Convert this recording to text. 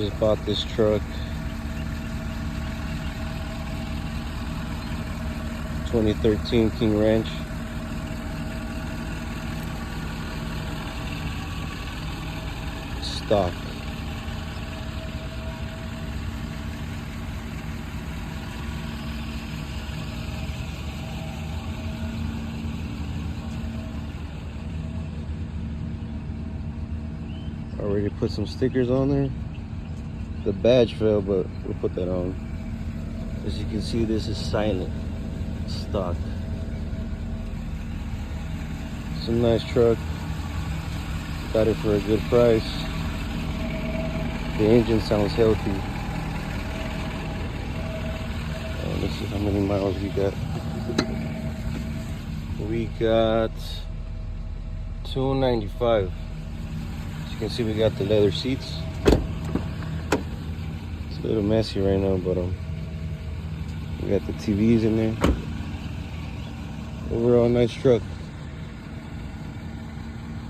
Just bought this truck. 2013 King Ranch. Stock. Already put some stickers on there. The badge fell, but we'll put that on. As you can see, this is silent stock. It's a nice truck. Got it for a good price. The engine sounds healthy. Let's see how many miles we got. We got 295. As you can see, we got the leather seats. It's a little messy right now, but we got the TVs in there. Overall, nice truck.